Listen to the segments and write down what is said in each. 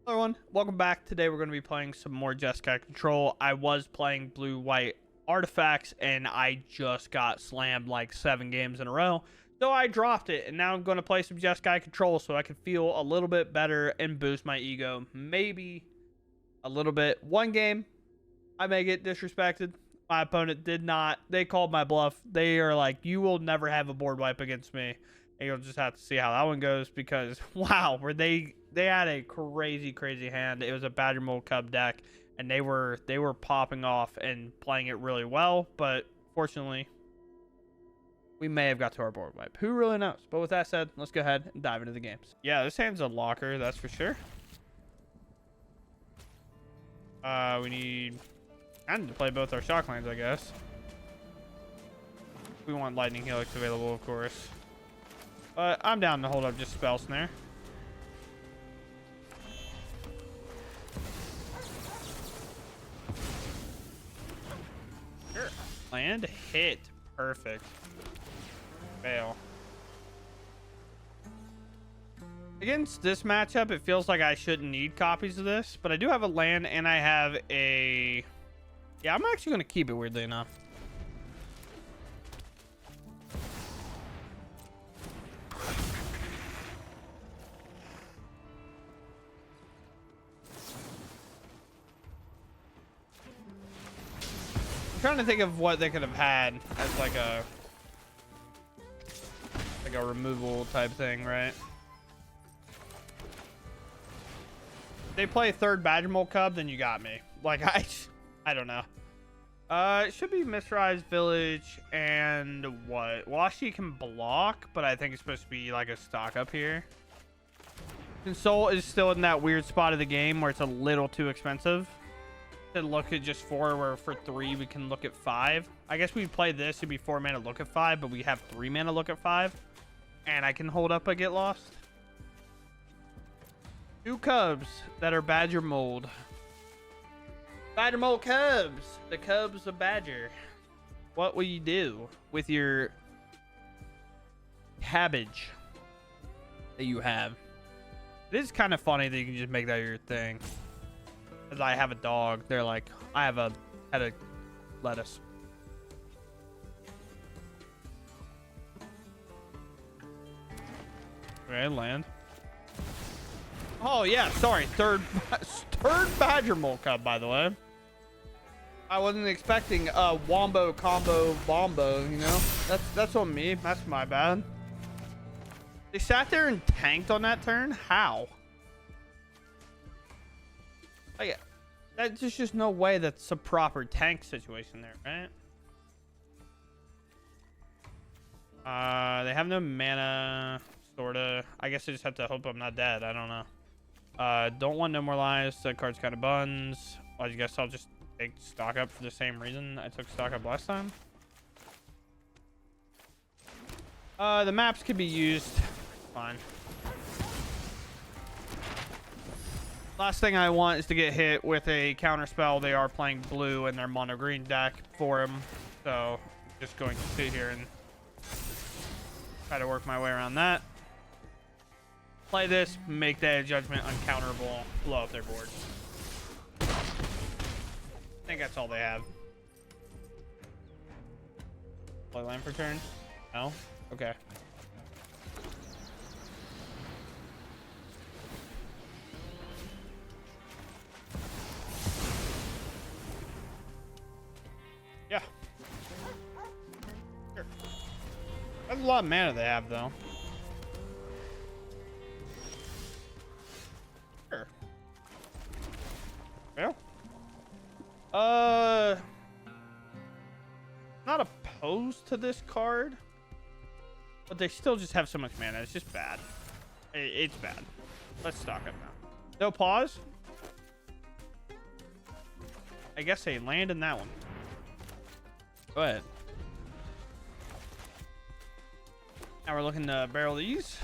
Hello everyone, welcome back. Today we're going to be playing some more Jeskai Control. I was playing blue-white artifacts and I just got slammed like 7 games in a row. So I dropped it and now I'm going to play some Jeskai Control so I can feel a little bit better and boost my ego. Maybe a little bit. One game, I may get disrespected. My opponent did not. They called my bluff. They are like, you will never have a board wipe against me. And you'll just have to see how that one goes because, wow, they had a crazy hand. It was a Badger Mold Cub deck, and they were popping off and playing it really well. But fortunately, we may have got to our board wipe. Who really knows? But with that said, let's go ahead and dive into the games. Yeah, this hand's a locker, that's for sure. We need kind of to play both our shocklands, I guess. We want Lightning Helix available, of course. But I'm down to hold up just Spell Snare. Sure. Land hit. Perfect. Fail. Against this matchup, it feels like I shouldn't need copies of this, but I do have a land and I have a... Yeah, I'm actually going to keep it, weirdly enough. I'm trying to think of what they could have had as like a removal type thing, right? If they play third Badger Mold Cub, then you got me. Like I don't know. It should be Misrise Village and what? Washi can block, but I think it's supposed to be like a stock up here. Console is still in that weird spot of the game where it's a little too expensive to look at just 4, where for 3 we can look at 5. I guess we play this, it'd be 4 mana look at 5, but we have 3 mana look at 5, and I can hold up a Get Lost. 2 Cubs that are Badger Mold. Badger Mold Cubs, the Cubs of Badger. What will you do with your cabbage that you have? It is kind of funny that you can just make that your thing. As I have a dog, they're like, I have a head of lettuce. Okay, land. Oh yeah, sorry, third Badger Mold Cub, by the way. I wasn't expecting a wombo combo bombo, you know. That's on me. That's my bad. They sat there and tanked on that turn. How? Like, there's just no way that's a proper tank situation there, right? They have no mana, sorta. I guess I just have to hope I'm not dead. I don't know. Don't want no more lives. That card's kind of buns. Well, I guess I'll just take stock up for the same reason I took stock up last time. The maps could be used. Fine. Last thing I want is to get hit with a counter spell. They are playing blue in their mono green deck for him, so I'm just going to sit here and try to work my way around that. Play this, make that judgment uncounterable, blow up their board. I think that's all they have. Play land for turn? No? Okay. Yeah. Sure. That's a lot of mana they have, though. Sure. Well. Not opposed to this card, but they still just have so much mana. It's just bad. It's bad. Let's stock up now. No pause. I guess they land in that one. Go ahead. Now we're looking to barrel these.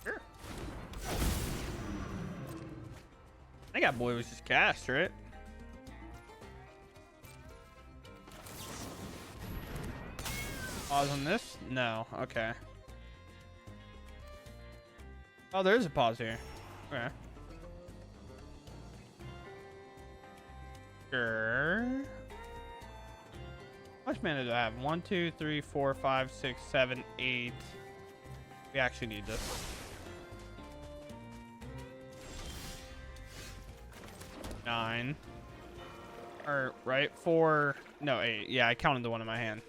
Sure. I think that boy was just cast, right? Pause on this? No. Okay. Oh, there is a pause here. Okay. Sure. How much mana do I have? 1, 2, 3, 4, 5, 6, 7, 8. We actually need this. 9. Or, right? 4. No, 8. Yeah, I counted the one in my hand.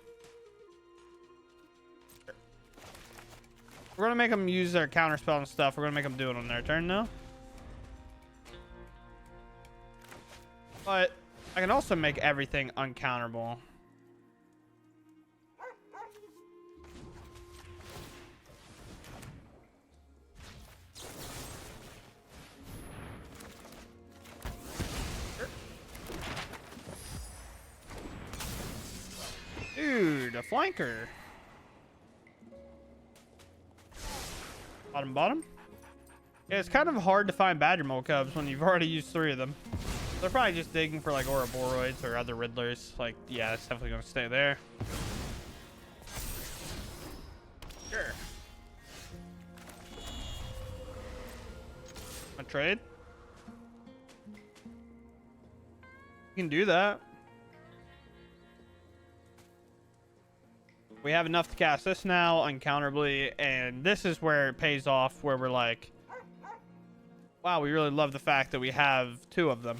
We're going to make them use their counterspell and stuff. We're going to make them do it on their turn, though. But I can also make everything uncounterable. Dude, a flanker. Bottom. Yeah, it's kind of hard to find badger mole cubs when you've already used 3 of them. They're probably just digging for like Ouroboros or other Riddlers. Like, yeah, it's definitely gonna stay there. Sure. A trade? You can do that. We have enough to cast this now uncounterably, and this is where it pays off, where we're like, wow, we really love the fact that we have 2 of them.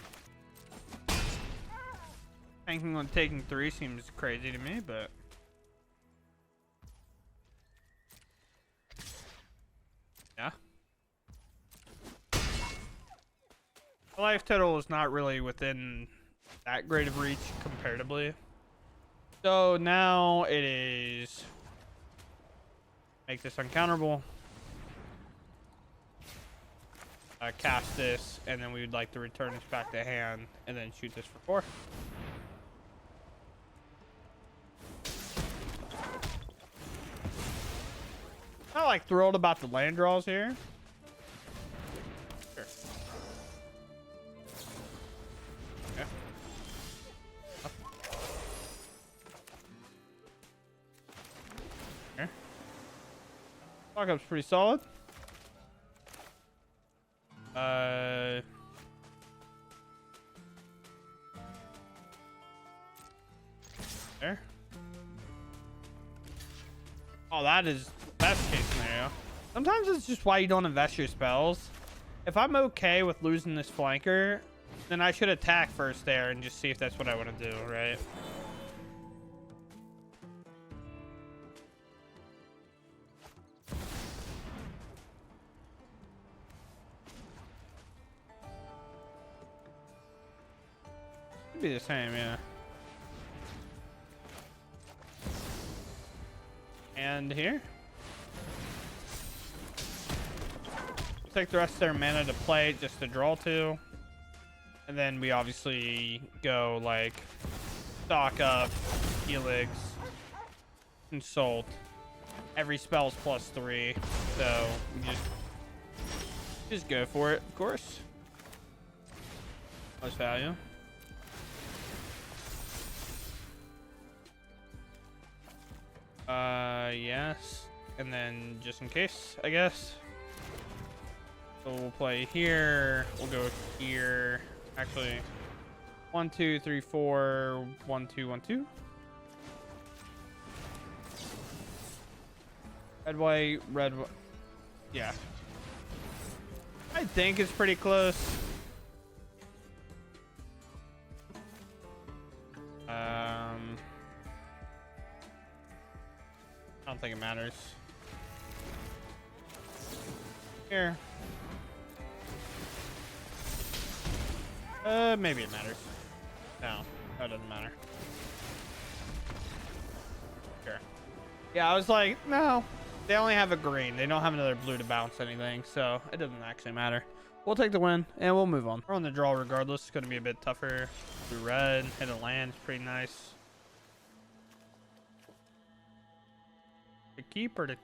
Thinking on taking 3 seems crazy to me, but yeah. The life total is not really within that great of reach comparatively. So now it is make this uncounterable. Cast this, and then we would like to return this back to hand, and then shoot this for 4. Not like thrilled about the land draws here. Sure. Okay. Here. Lockup's pretty solid. There. Oh, that is best case scenario. Sometimes it's just why you don't invest your spells. If I'm okay with losing this flanker, then I should attack first there and just see if that's what I want to do, right? Could be the same, yeah. And here. Take the rest of their mana to play it just to draw 2. And then we obviously go like stock up, helix, consult. Every spell's +3. So we just go for it, of course. Most value. Yes. And then just in case, I guess. So we'll play here. We'll go here. Actually, 1, 2, 3, 4, 1, 2, 1, 2. Red, white, red, yeah. I think it's pretty close. I don't think it matters. Here. Maybe it matters. No, that doesn't matter. Sure. Yeah, I was like, no. They only have a green. They don't have another blue to bounce anything, so it doesn't actually matter. We'll take the win, and we'll move on. We're on the draw regardless. It's going to be a bit tougher. Blue red, hit a land. Pretty nice. To keep or to...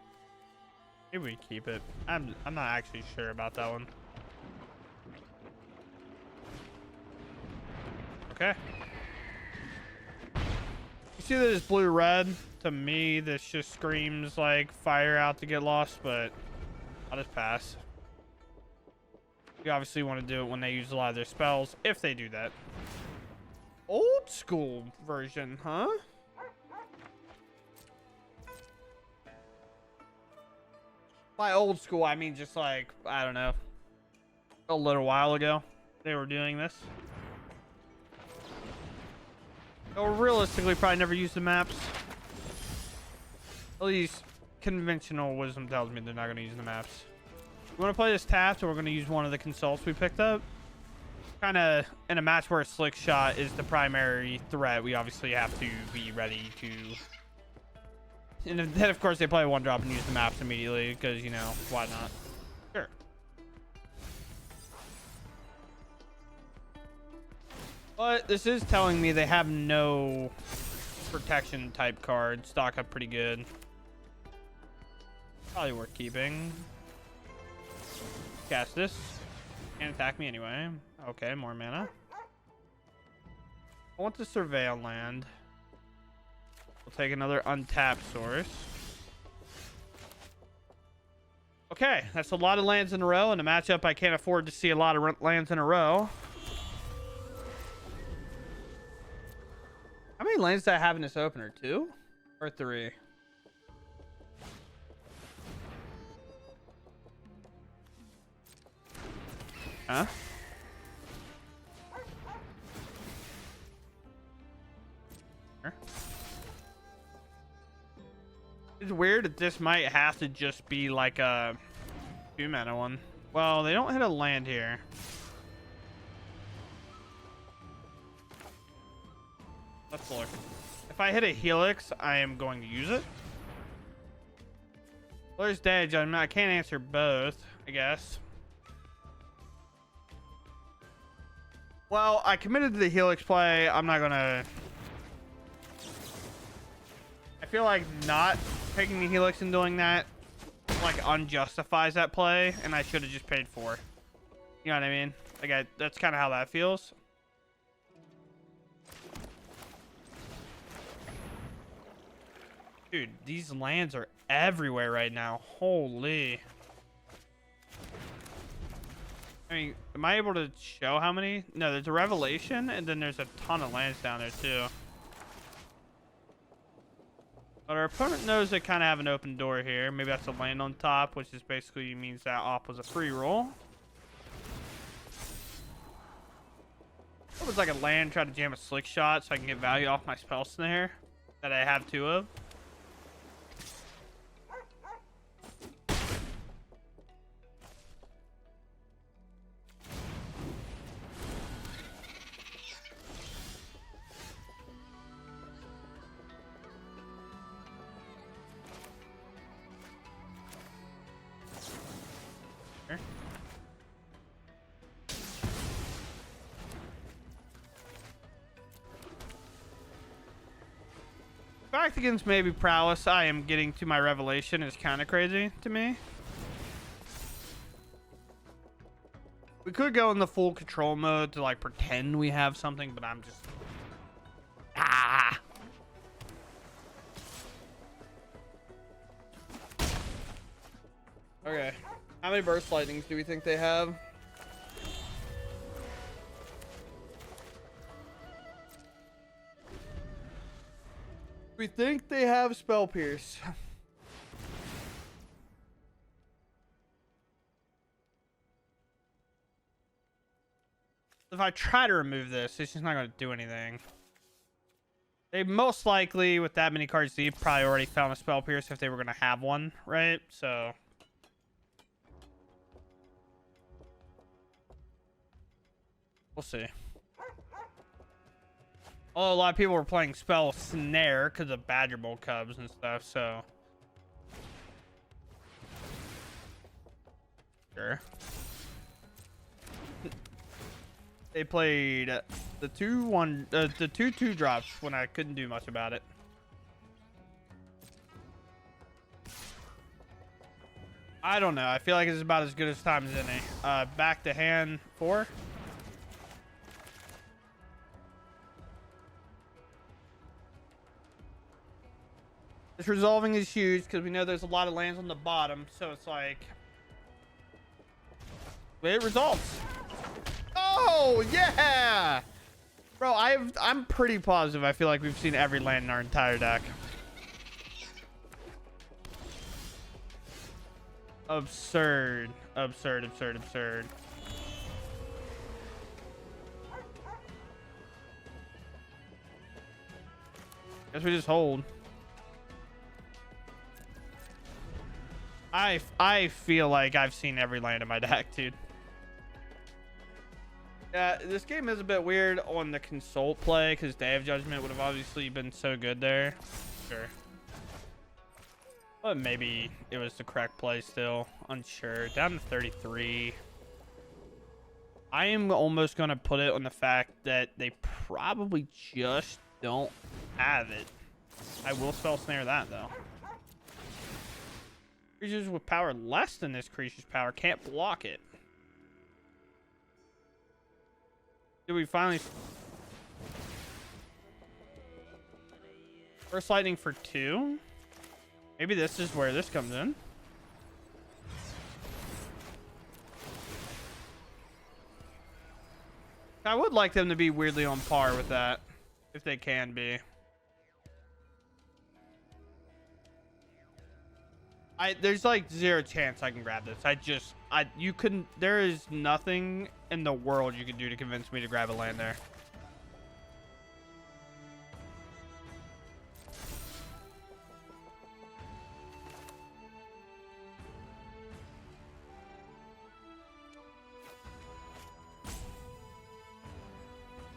Maybe we keep it. I'm not actually sure about that one. Okay. You see this blue red? To me, this just screams like fire out to get lost, but I'll just pass. You obviously want to do it when they use a lot of their spells, if they do that. Old school version, huh? By old school, I mean just like, I don't know, a little while ago they were doing this. They'll realistically probably never use the maps. At least conventional wisdom tells me they're not going to use the maps. We want to play this tapped, or we're going to use one of the consults we picked up. Kind of in a match where a slick shot is the primary threat, we obviously have to be ready to. And then, of course, they play one drop and use the maps immediately because, you know, why not? Sure. But this is telling me they have no protection type cards. Stock up pretty good. Probably worth keeping. Cast this. Can't attack me anyway. Okay, more mana. I want to surveil land. We'll take another untapped source. Okay, that's a lot of lands in a row. In a matchup, I can't afford to see a lot of lands in a row. How many lands do I have in this opener? 2 or 3? Huh? It's weird that this might have to just be like a 2-mana one. Well, they don't hit a land here. Let's look. If I hit a Helix, I am going to use it. There's Day of Judgment. I can't answer both, I guess. Well, I committed to the Helix play. I'm not gonna. I feel like not taking the Helix and doing that like unjustifies that play, and I should have just paid 4. You know what I mean? Like that's kind of how that feels. Dude, these lands are everywhere right now. Holy. I mean, am I able to show how many? No, there's a Revelation, and then there's a ton of lands down there, too. But our opponent knows they kind of have an open door here. Maybe that's a land on top, which is basically means that op was a free roll. It was like a land, try to jam a slick shot so I can get value off my spell snare that I have 2 of. Fact against maybe prowess, I am getting to my Revelation is kind of crazy to me. We could go in the full control mode to like pretend we have something, but I'm just Okay. How many burst lightnings do we think they have? We think they have Spell Pierce. If I try to remove this, it's just not going to do anything. They most likely, with that many cards deep, probably already found a Spell Pierce if they were going to have one, right? So we'll see. Although a lot of people were playing Spell Snare because of Badger Bowl Cubs and stuff, so sure. They played the 2/2 drops when I couldn't do much about it. I don't know. I feel like it's about as good as time as any. Back to hand 4. This resolving is huge because we know there's a lot of lands on the bottom, so it's like It results. Oh, yeah. Bro, I'm pretty positive. I feel like we've seen every land in our entire deck. Absurd. Absurd, absurd, absurd. Guess we just hold. I feel like I've seen every land in my deck, dude. Yeah, this game is a bit weird on the consult play because Day of Judgment would have obviously been so good there. Sure. But maybe it was the correct play still. Unsure. Down to 33. I am almost going to put it on the fact that they probably just don't have it. I will spell snare that, though. Creatures with power less than this creature's power can't block it. Did we finally... First lightning for 2? Maybe this is where this comes in. I would like them to be weirdly on par with that, if they can be. There's like 0 chance I can grab this. You couldn't, there is nothing in the world you can do to convince me to grab a land there.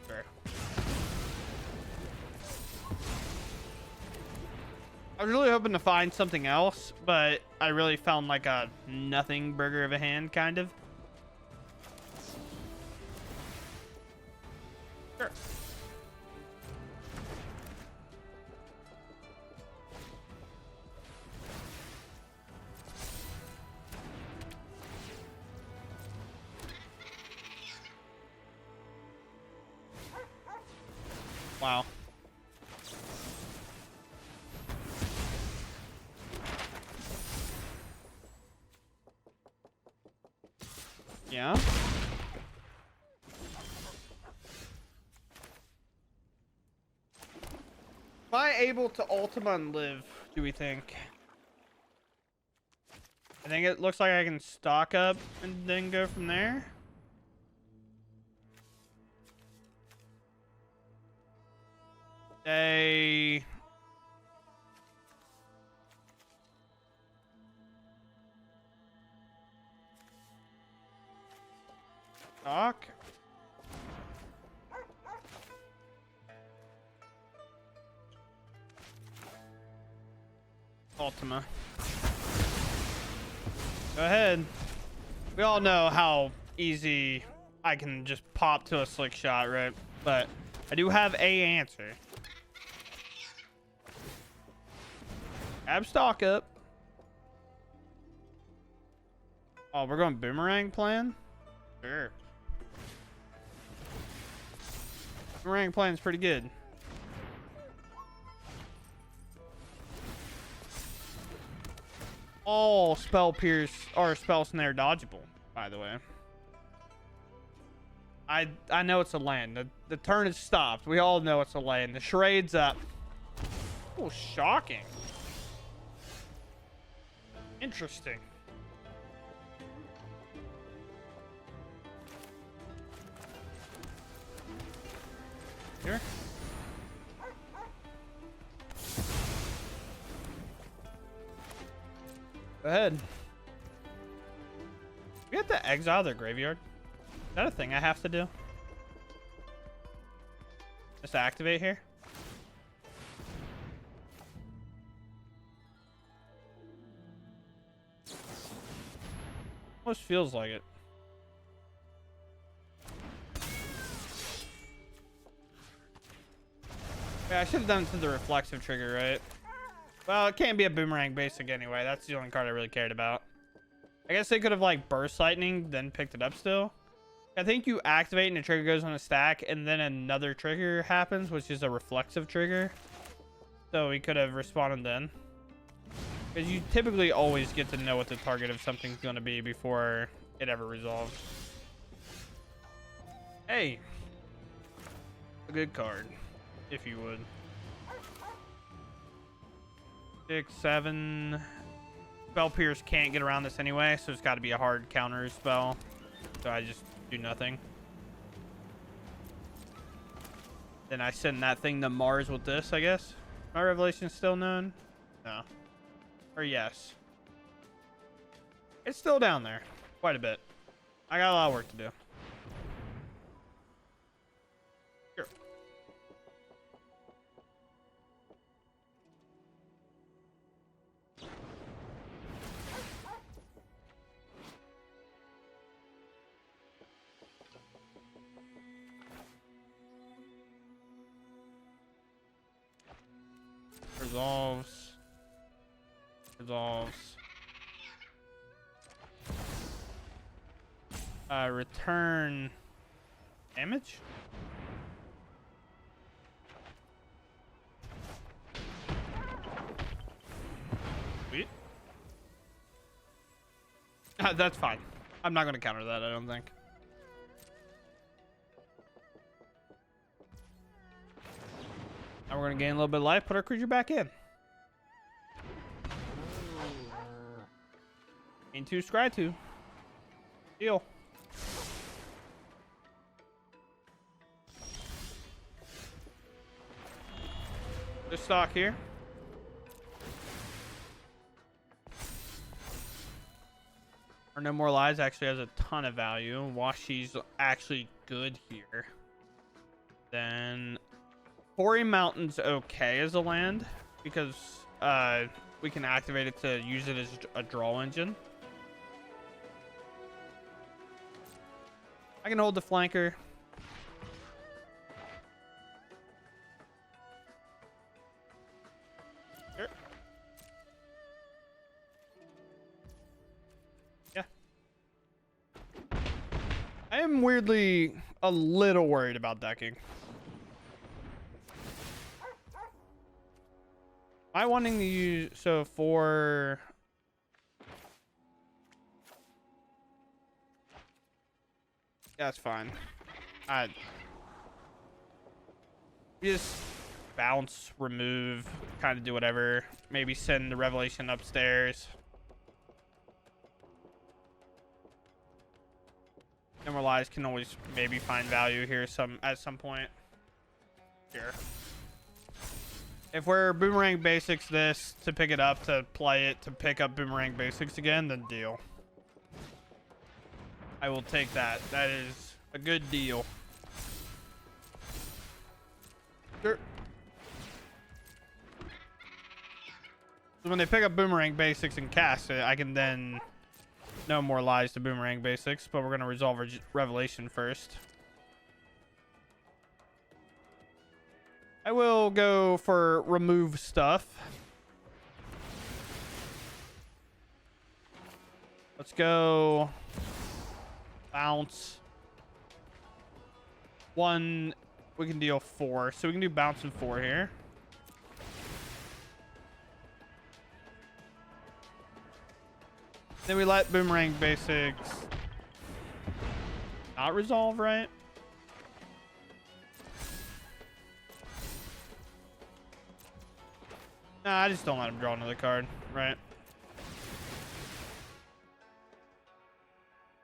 Sure. I was really hoping to find something else, but I really found like a nothing burger of a hand, kind of. Sure. Wow. Yeah. Am I able to Ultima and live, do we think? I think it looks like I can stock up and then go from there. A... Stock? Ultima. Go ahead. We all know how easy I can just pop to a slick shot, right? But I do have a answer. Grab stock up. Oh, we're going boomerang plan? Sure. Boomerang plan's pretty good. All spell pierce or spell snare dodgeable, by the way. I know it's a land. The turn is stopped. We all know it's a land. The charade's up. Oh, shocking. Interesting. Here. Go ahead. We have to exile their graveyard. Is that a thing I have to do? Just activate here? Almost feels like it. Yeah, I should have done it to the reflexive trigger, right? Well, it can't be a boomerang basic anyway. That's the only card I really cared about. I guess they could have like burst lightning, then picked it up still. I think you activate and the trigger goes on a stack, and then another trigger happens, which is a reflexive trigger. So we could have responded then. Because you typically always get to know what the target of something's going to be before it ever resolves. Hey, a good card, if you would. 6, 7. Spell Pierce can't get around this anyway, so it's got to be a hard counter spell. So I just do nothing. Then I send that thing to Mars with this, I guess. My Revelation still known? No. Or yes. It's still down there. Quite a bit. I got a lot of work to do. Here. Resolves. Return damage. Sweet. That's fine. I'm not going to counter that, I don't think. Now we're going to gain a little bit of life, put our creature back in. Gain 2, scry 2. Deal. Just stock here. Or No More Lies actually has a ton of value. Washi's actually good here. Then Quarry Mountain's okay as a land because we can activate it to use it as a draw engine. I can hold the flanker. Sure. Yeah. I am weirdly a little worried about decking. I wanting to use so for yeah, that's fine. Just bounce, remove, kind of do whatever. Maybe send the Revelation upstairs. No More Lies can always maybe find value here at some point. Here. If we're Boomerang Basics this to pick it up, to play it, to pick up Boomerang Basics again, then deal. I will take that. That is a good deal. Sure. So when they pick up Boomerang Basics and cast it, I can then No More Lies to Boomerang Basics, but we're going to resolve our Revelation first. I will go for remove stuff. Let's go bounce. 1, we can deal 4. So we can do bounce and 4 here. Then we let Boomerang Basics not resolve, right? Nah, I just don't let him draw another card, right?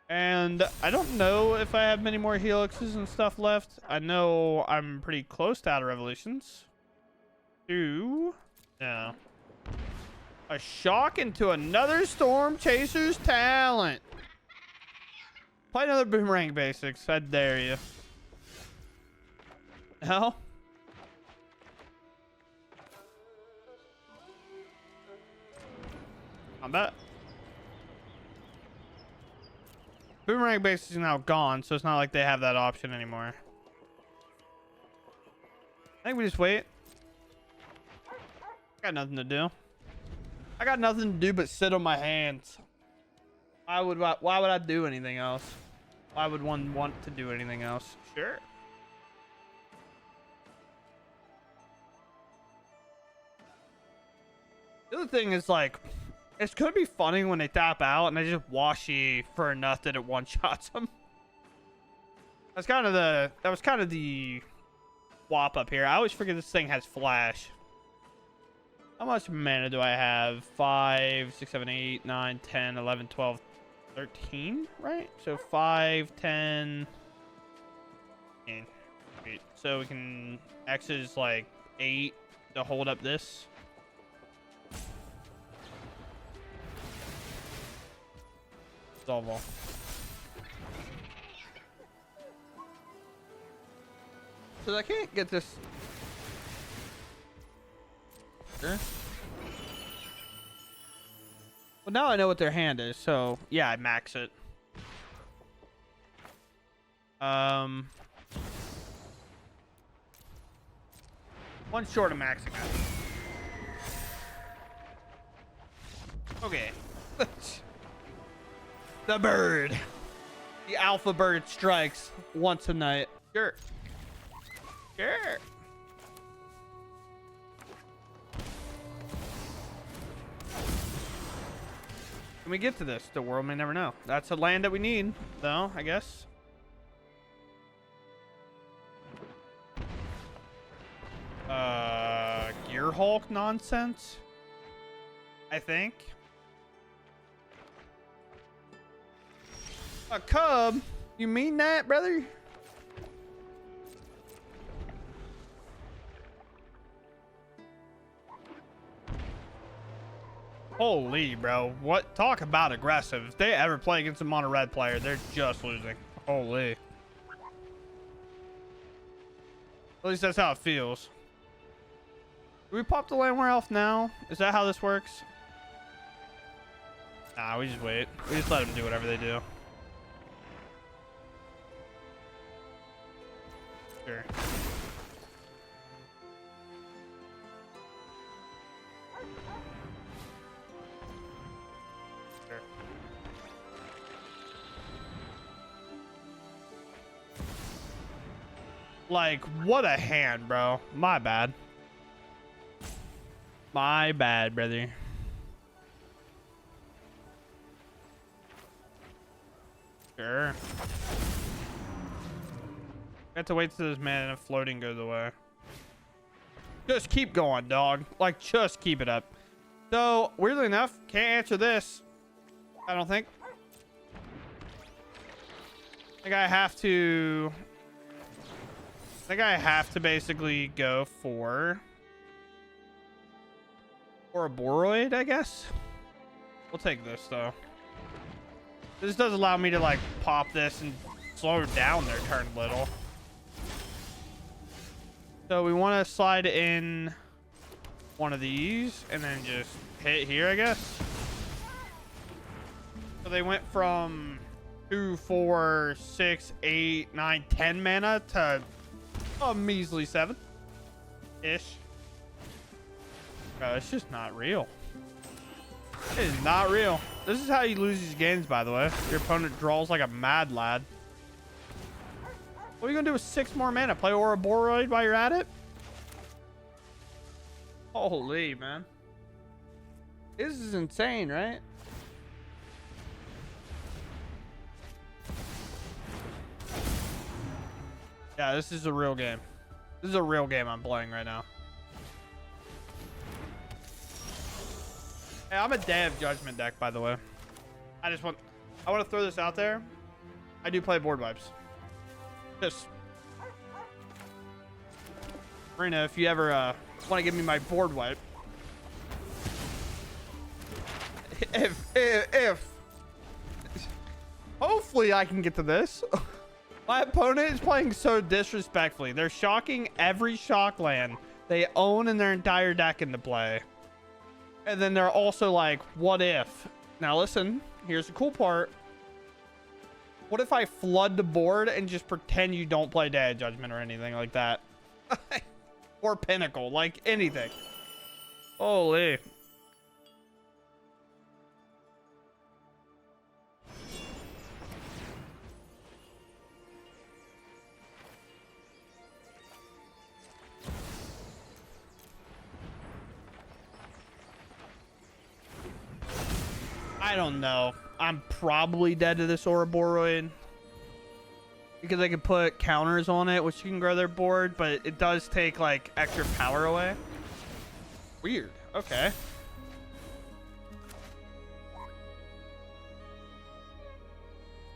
And I don't know if I have many more helixes and stuff left. I know I'm pretty close to out of Revolutions. 2. No. A shock into another Storm Chaser's talent. Play another Boomerang Basics. I dare you. No? Combat. Boomerang Basics is now gone, so it's not like they have that option anymore. I think we just wait. I got nothing to do. I got nothing to do but sit on my hands. Why would I do anything else? Why would one want to do anything else? Sure. The other thing is, like, It's gonna be funny when they tap out and they just washy for nothing at one shots them. That was kind of the wop up here. I always forget this thing has flash. How much mana do I have? 5, 6, 7, 8, 9, 10, 11, 12, 13, right? So 5, 10. So we can X is like 8 to hold up this. Solve all. So I can't get this. Sure. Well, now I know what their hand is, so yeah, I max it. One short of maxing it. Okay. The bird. The alpha bird strikes once a night. Sure. Sure. Can we get to this? The world may never know. That's a land that we need, though, I guess. Gear Hulk nonsense? I think. A cub? You mean that, brother? Holy, bro. What? Talk about aggressive. If they ever play against a mono red player, they're just losing. Holy. At least that's how it feels. Do we pop the landware elf now? Is that how this works? Nah, we just wait. We just let them do whatever they do. Sure. Sure. Like, what a hand, bro. My bad. My bad, brother. Sure. I have to wait till this mana floating goes away. Just keep going, dog. Like, just keep it up. So, weirdly enough, can't answer this. I don't think. I think I have to basically go for a Boroid, I guess. We'll take this, though. This does allow me to, like, pop this and slow down their turn a little. So we want to slide in one of these and then just hit here, I guess. So they went from 2, 4, 6, 8, 9, 10 mana to a measly 7-ish. Bro, it's just not real. It is not real. This is how you lose these games, by the way. Your opponent draws like a mad lad. What are you gonna do with 6 more mana? Play Ouroboros while you're at it? Holy, man. This is insane, right? Yeah, this is a real game. This is a real game I'm playing right now. Hey, I'm a Day of Judgment deck, by the way. I want to throw this out there. I do play board wipes. Just Arena, if you ever want to give me my board wipe. If hopefully I can get to this. My opponent is playing so disrespectfully. They're shocking every shock land they own in their entire deck into play. And then they're also like, what if? Now listen, here's the cool part. What if I flood the board and just pretend you don't play Day of Judgment or anything like that? Or Pinnacle, like anything. Holy. don't know. I'm probably dead to this Ouroboros because I can put counters on it, which can grow their board, but it does take like extra power away. Weird. Okay.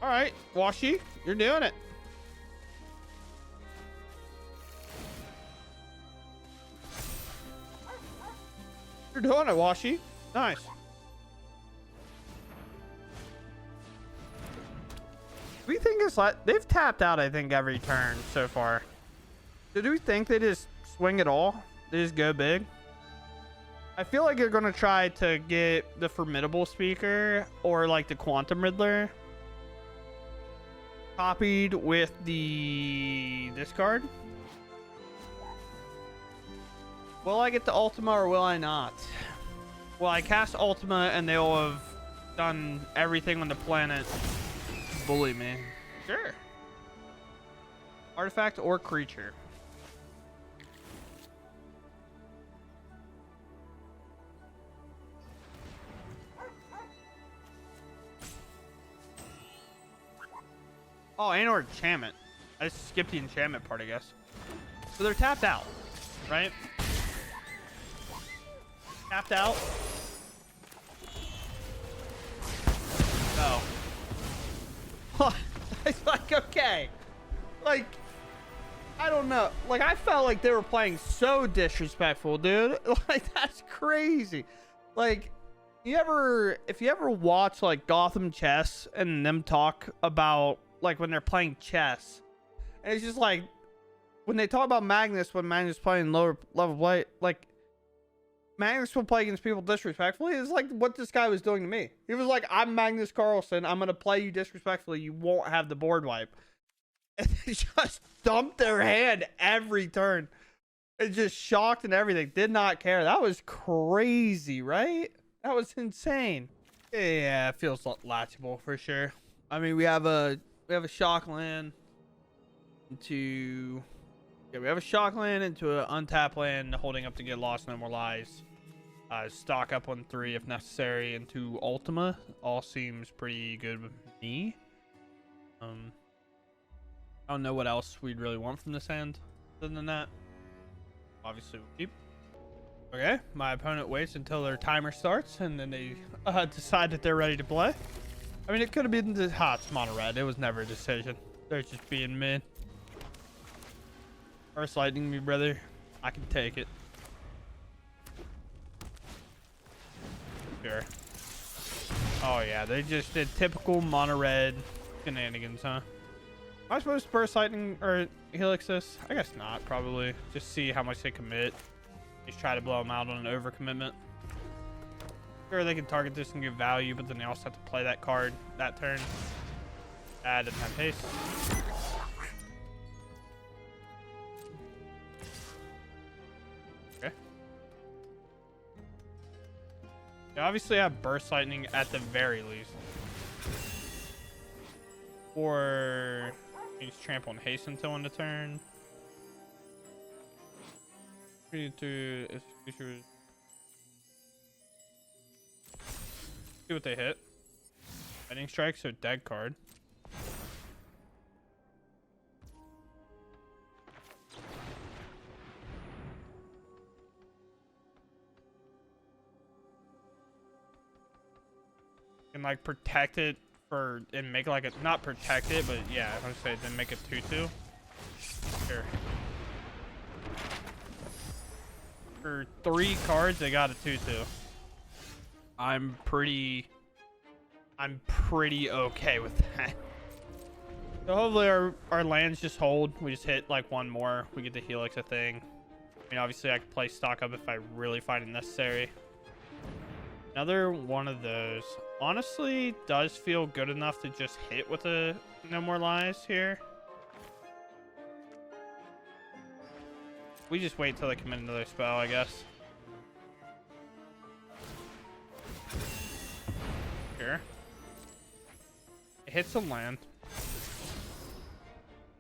All right, Washi, you're doing it. You're doing it, Washi. Nice. We think it's like they've tapped out, I think, every turn so far. So do we think they just swing it all? They just go big? I feel like they're going to try to get the Formidable Speaker or like the Quantum Riddler copied with the discard. Will I get the Ultima or will I not? Will I cast Ultima and they'll have done everything on the planet to bully me? Sure. Artifact or creature. Oh, and or enchantment. I just skipped the enchantment part, I guess. So they're tapped out, right? Tapped out. Oh. It's like, okay. Like, I don't know. Like, I felt like they were playing so disrespectful, dude. Like, that's crazy. Like, if you ever watch, like, Gotham Chess and them talk about, like, when they're playing chess, and it's just like, when they talk about Magnus, when Magnus playing lower level play, like, Magnus will play against people disrespectfully. It's like what this guy was doing to me. He was like, I'm Magnus Carlsen. I'm going to play you disrespectfully. You won't have the board wipe. And they just dumped their hand every turn. It just shocked and everything. Did not care. That was crazy, right? That was insane. Yeah, it feels latchable for sure. I mean, we have a shock land into... Yeah, we have a shock land into an untapped land, holding up to get lost, no more lies. Stock up on 3 if necessary into Ultima. All seems pretty good with me. I don't know what else we'd really want from this hand other than that. Obviously, we'll keep. Okay, my opponent waits until their timer starts, and then they decide that they're ready to play. I mean, it could have been the it's mono red. It was never a decision. They're just being mid. First lightning me, brother. I can take it. Sure. Oh yeah, they just did typical mono red shenanigans, huh? Am I supposed to burst lightning or helix this? I guess not, probably. Just see how much they commit. Just try to blow them out on an overcommitment. Sure, they can target this and give value, but then they also have to play that card that turn. Add and have haste. They obviously have burst lightning at the very least. Or use trample and haste until end of turn. See what they hit. Lightning strike, so dead card. And like protect it for and make like a not protect it, but yeah, I would say then make it 2/2. Sure. For 3 cards, they got a 2/2. I'm pretty okay with that. So hopefully our lands just hold. We just hit like one more. We get the helix a thing. I mean, obviously I can play stock up if I really find it necessary. Another one of those. Honestly, does feel good enough to just hit with a no more lies here. We just wait till they commit another spell, I guess. Sure. It hits a land.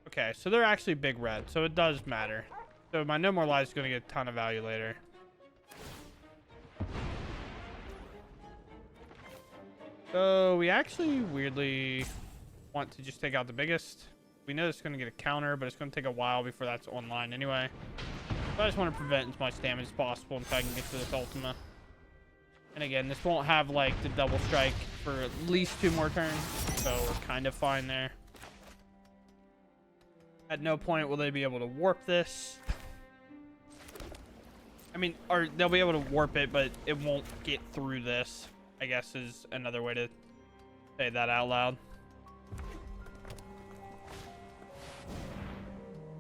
Okay, so they're actually big red, so it does matter. So my no more lies is going to get a ton of value later. So we actually weirdly want to just take out the biggest. We know it's going to get a counter, but it's going to take a while before that's online anyway. So I just want to prevent as much damage as possible until I can get to this Ultima. And again, this won't have like the double strike for at least 2 more turns, so we're kind of fine there. At no point will they be able to warp this. I mean, or they'll be able to warp it, but it won't get through this, I guess is another way to say that out loud.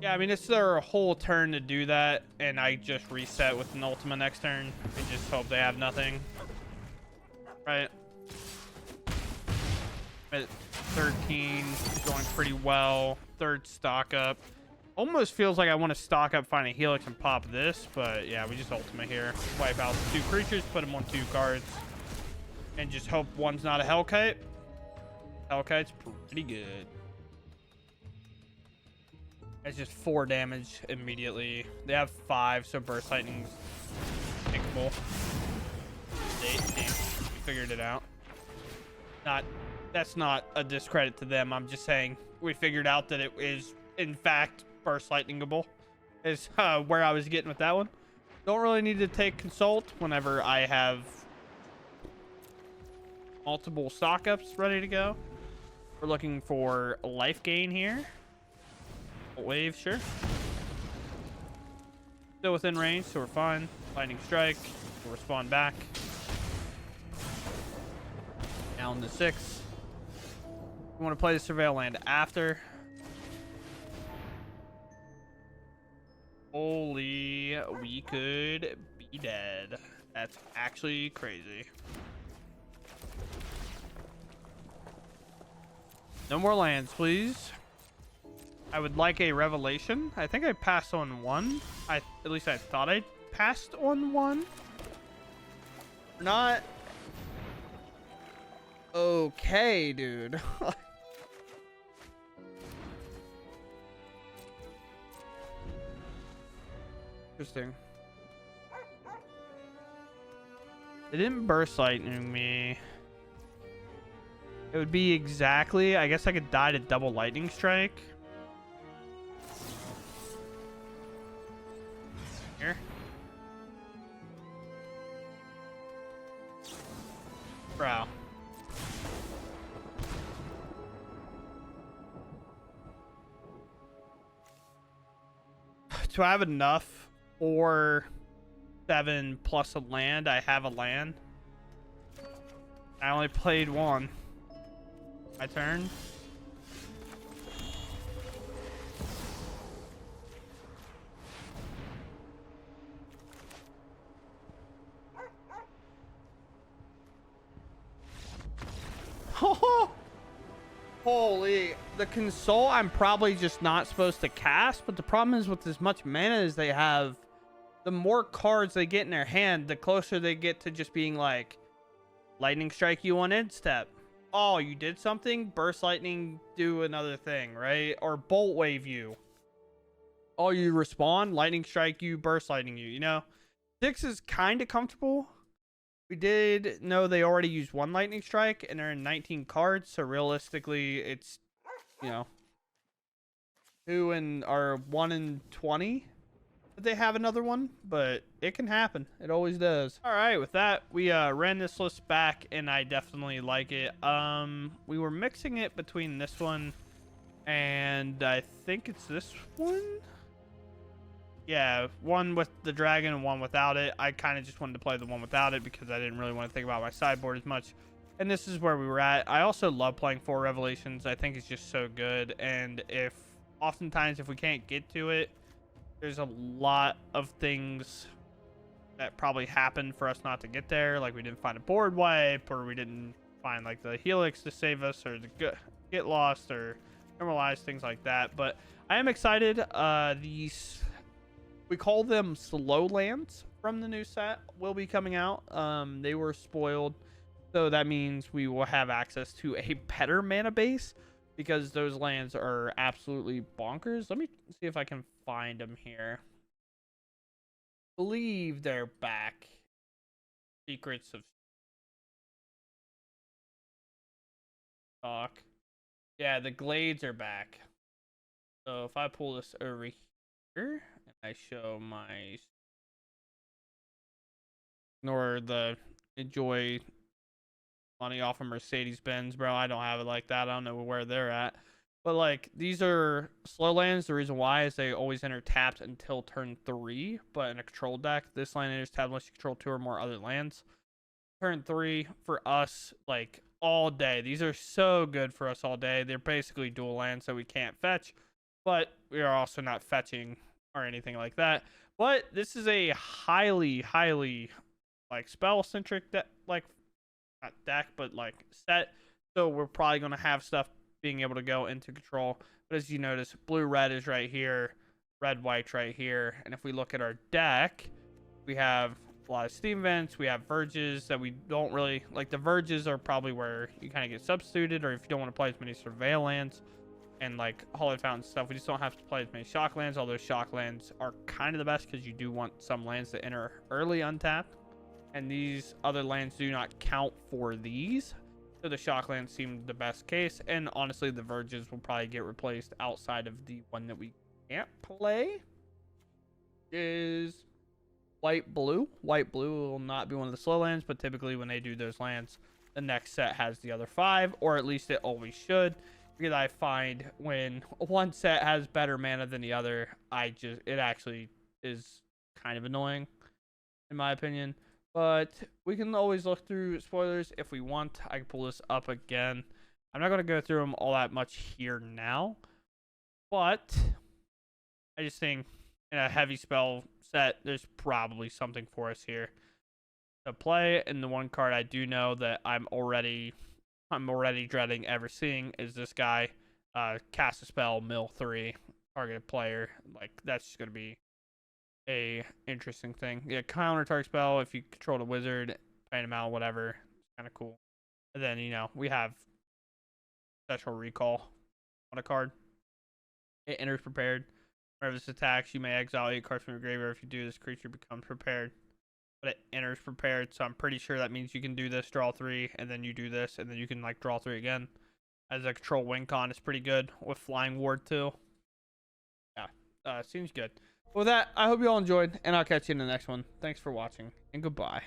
Yeah, I mean, it's their whole turn to do that, and I just reset with an Ultima next turn and just hope they have nothing. Right? At 13, going pretty well. 3rd stock up. Almost feels like I want to stock up, find a Helix, and pop this, but yeah, we just Ultima here. Wipe out the 2 creatures, put them on 2 cards, and just hope one's not a Hellkite. Hellkite's pretty good. It's just 4 damage immediately. They have 5, so Burst Lightning's pickable. They figured it out. That's not a discredit to them. I'm just saying we figured out that it is, in fact, Burst Lightningable. Is where I was getting with that one. Don't really need to take Consult whenever I have multiple stock ups ready to go. We're looking for life gain here. Wave, sure. Still within range, so we're fine. Lightning Strike. We'll respond back. Down to 6. We want to play the Surveil land after. Holy, we could be dead. That's actually crazy. No more lands, please. I would like a Revelation. I think I passed on 1. At least I thought I passed on 1. Not okay, dude. Interesting. They didn't Burst Lightning me. It would be exactly, I guess I could die to double Lightning Strike. Here. Bro. Do I have enough for 7 plus a land? I have a land. I only played 1. My turn. Holy, the Console I'm probably just not supposed to cast, but the problem is with as much mana as they have, the more cards they get in their hand, the closer they get to just being like, Lightning Strike you on end step. Oh, you did something? Burst Lightning, do another thing, right? Or Bolt Wave you. Oh, you respond? Lightning Strike you, Burst Lightning you, you know? 6 is kind of comfortable. We did know they already used 1 Lightning Strike, and they're in 19 cards, so realistically, it's, you know, 2 and or 1 in 20 that they have another one, but it can happen. It always does. All right, with that, we ran this list back, and I definitely like it. We were mixing it between this one and I think it's this one. Yeah, one with the dragon and one without it. I kind of just wanted to play the one without it because I didn't really want to think about my sideboard as much. And this is where we were at. I also love playing 4 Revelations. I think it's just so good. And oftentimes if we can't get to it, there's a lot of things that probably happened for us not to get there. Like we didn't find a board wipe, or we didn't find like the Helix to save us, or the get lost or normalize, things like that. But I am excited. We call them slow lands from the new set will be coming out. They were spoiled, so that means we will have access to a better mana base because those lands are absolutely bonkers. Let me see if I can find them here. I believe they're back. Secrets of talk. Yeah, the glades are back. So if I pull this over here and I show my ignore the enjoy money off of Mercedes Benz, bro. I don't have it like that. I don't know where they're at. But like these are slow lands. The reason why is they always enter tapped until turn 3. But in a control deck, this land enters tapped unless you control 2 or more other lands. Turn 3 for us, like all day. These are so good for us all day. They're basically dual lands, so we can't fetch, but we are also not fetching or anything like that. But this is a highly like spell centric like not deck, but like set. So we're probably gonna have stuff being able to go into control. But as you notice, blue red is right here, red white right here. And if we look at our deck, we have a lot of steam vents, we have verges that we don't really like. The verges are probably where you kind of get substituted, or if you don't want to play as many surveil lands and like Hollowed Fountain stuff, we just don't have to play as many shock lands. Although shock lands are kind of the best because you do want some lands to enter early untapped, and these other lands do not count for these. So the shock lands seem the best case, and honestly the verges will probably get replaced outside of the one that we can't play is white blue. White blue will not be one of the slow lands, but typically when they do those lands, the next set has the other 5, or at least it always should. Because I find when one set has better mana than the other, it actually is kind of annoying, in my opinion. But we can always look through spoilers if we want. I can pull this up again. I'm not going to go through them all that much here now, but I just think in a heavy spell set, there's probably something for us here to play. And the one card I do know that I'm already dreading ever seeing is this guy, cast a spell, mill 3, target player. Like that's just gonna be a interesting thing. Yeah, counter target spell if you control the wizard, paint him out, whatever. It's kind of cool. And then we have special recall on a card. It enters prepared. Whenever this attacks, you may exile 8 cards from your graveyard. If you do, this creature becomes prepared. But it enters prepared, so I'm pretty sure that means you can do this, draw 3, and then you do this, and then you can like draw 3 again. As a control win con is pretty good with flying ward too. Yeah, seems good. With that, I hope you all enjoyed, and I'll catch you in the next one. Thanks for watching, and goodbye.